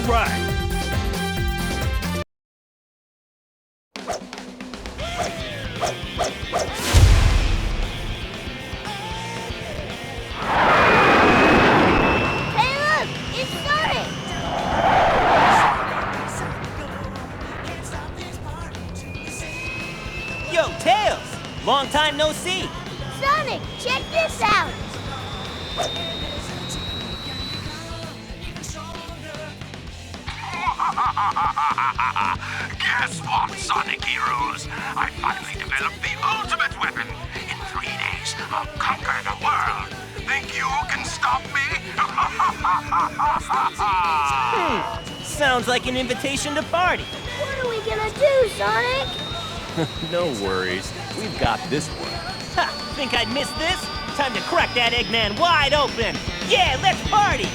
All right. Hey, look! It's Sonic! Yo, Tails! Long time no see! Sonic, check this out! Guess what, Sonic Heroes? I finally developed the ultimate weapon. In 3 days, I'll conquer the world. Think you can stop me? Sounds like an invitation to party. What are we gonna do, Sonic? No worries. We've got this one. Ha! Think I'd miss this? Time to crack that Eggman wide open! Yeah, let's party!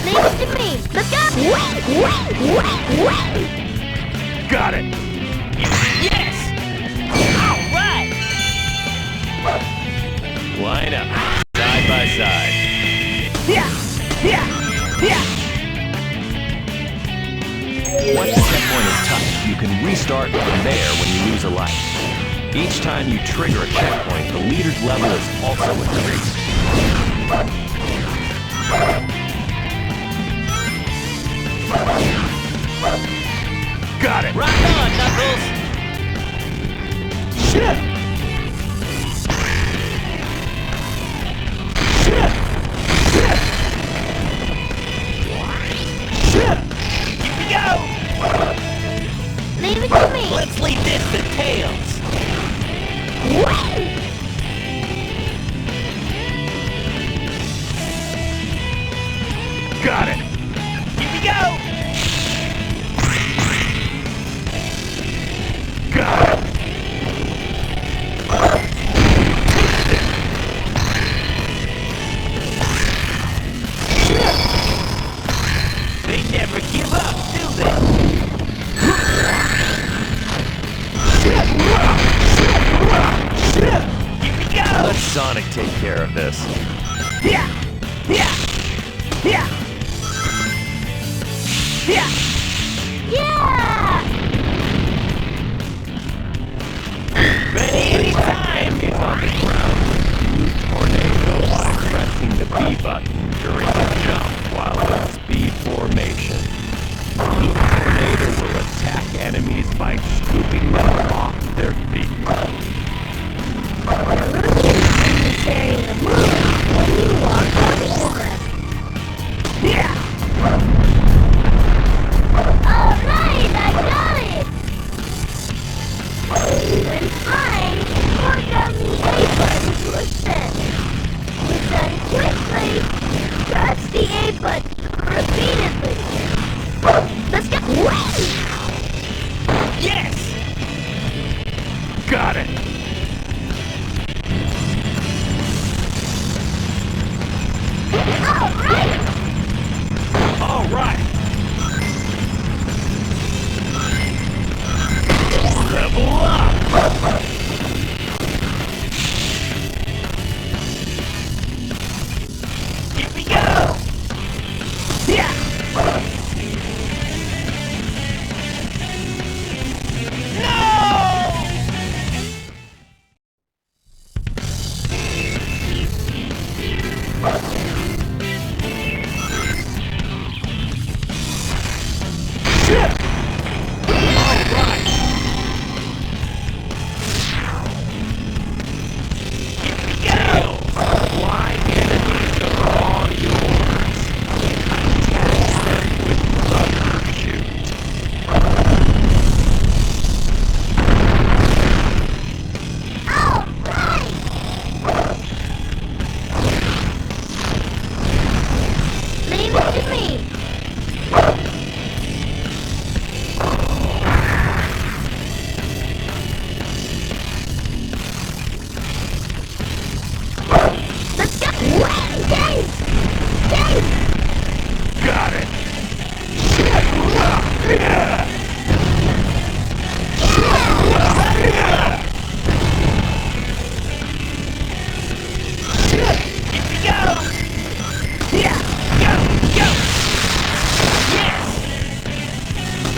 Leave it to me! Look up! Got it. Yes! Alright! Line up. Side by side. Yeah! Yeah! Yeah! Once the checkpoint is touched, you can restart from there when you lose a life. Each time you trigger a checkpoint, the leader's level is also increased. Got it. Rock on, Knuckles! Shit. Shit. Shit. Shit. Here we go! Leave it to me! Let's leave this to Tails! Got it. Here we go! Got it. They never give up, do they? Here we go! Let Sonic take care of this. Yeah! Yeah! Yeah! Yeah! Yeah! Ready anytime! Enemies on the ground. Use Tornado by pressing the B button during the jump while in speed formation. Tornado will attack enemies by scooping them off their feet. Yeah!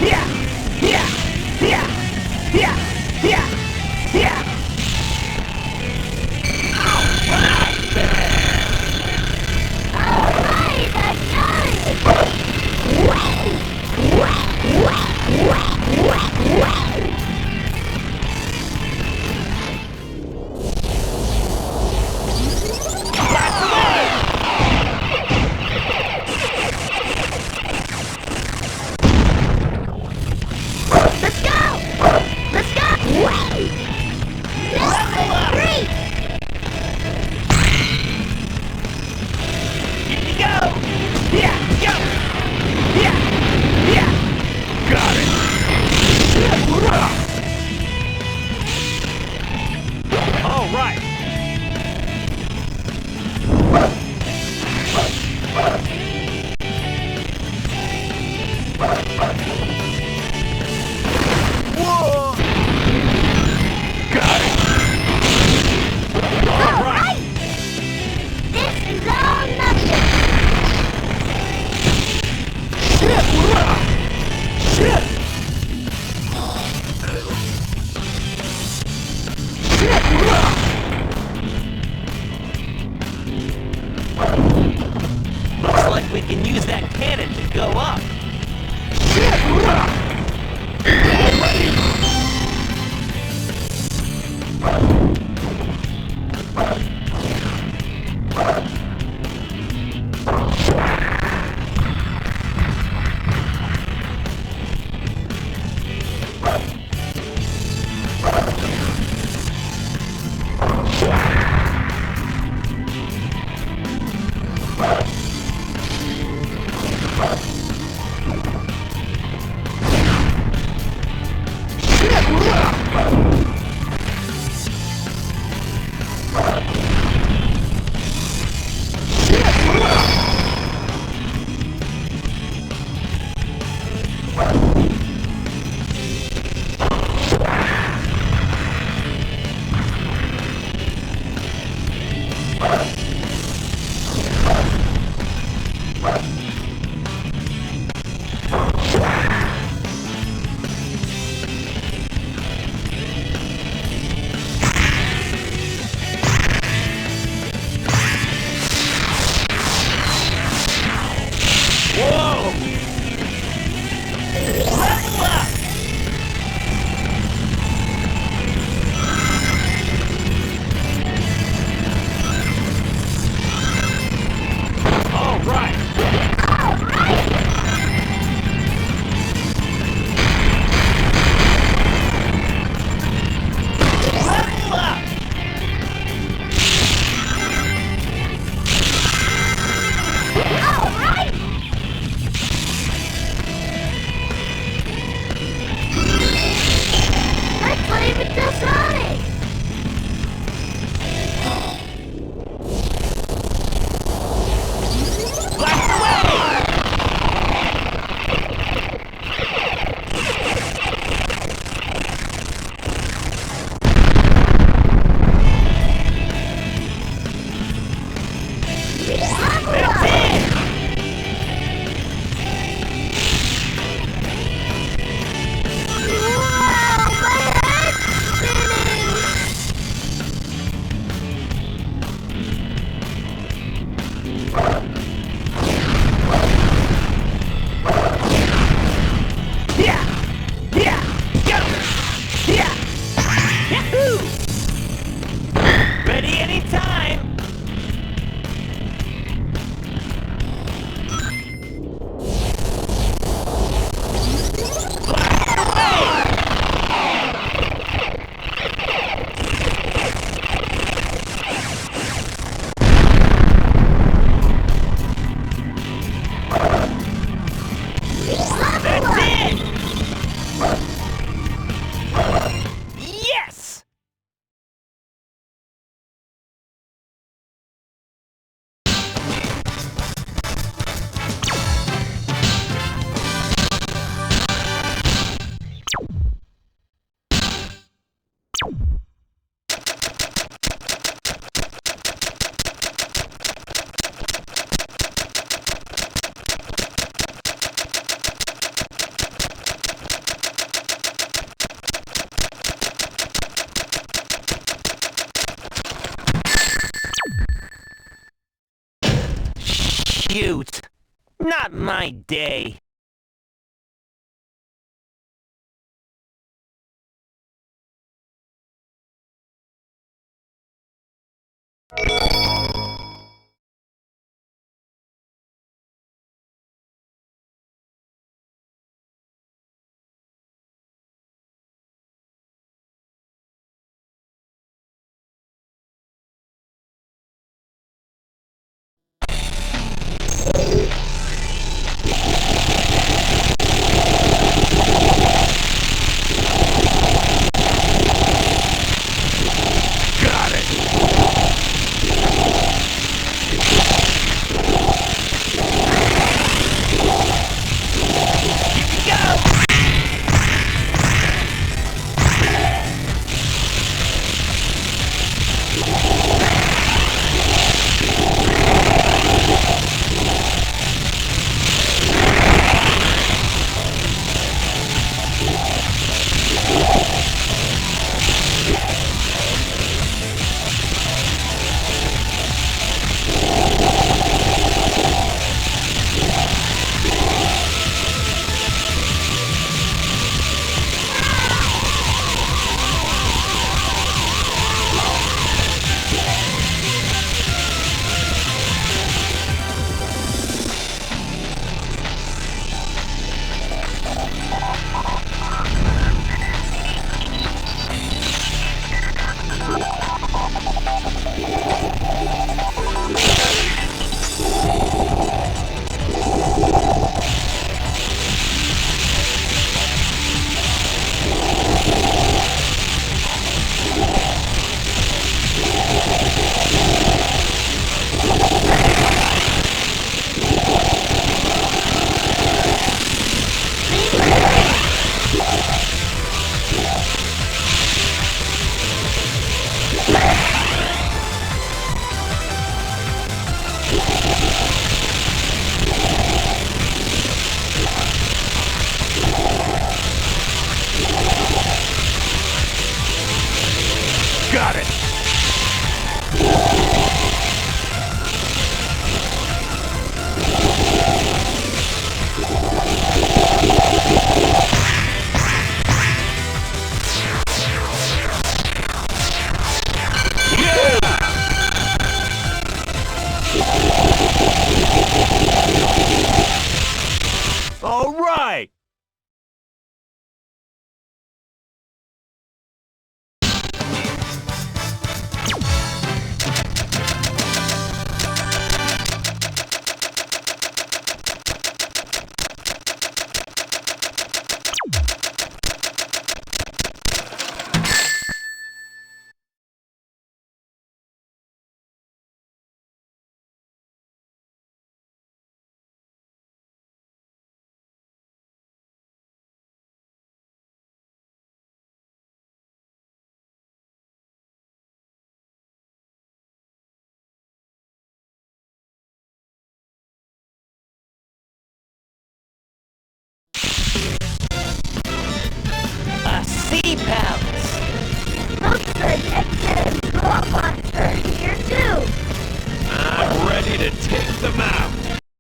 Yeah! Yeah! Yeah! Yeah! Yeah! Yeah! Let's go! Let's go! Level up! Three! Here you go! Yeah! Go! Yeah! Yeah! Got it! All right! Whoa! Got it! All right! This is all nothing! Looks like we can use that cannon to go up. Whoa! Level up! All right! Level up! All right! cute. Not my day.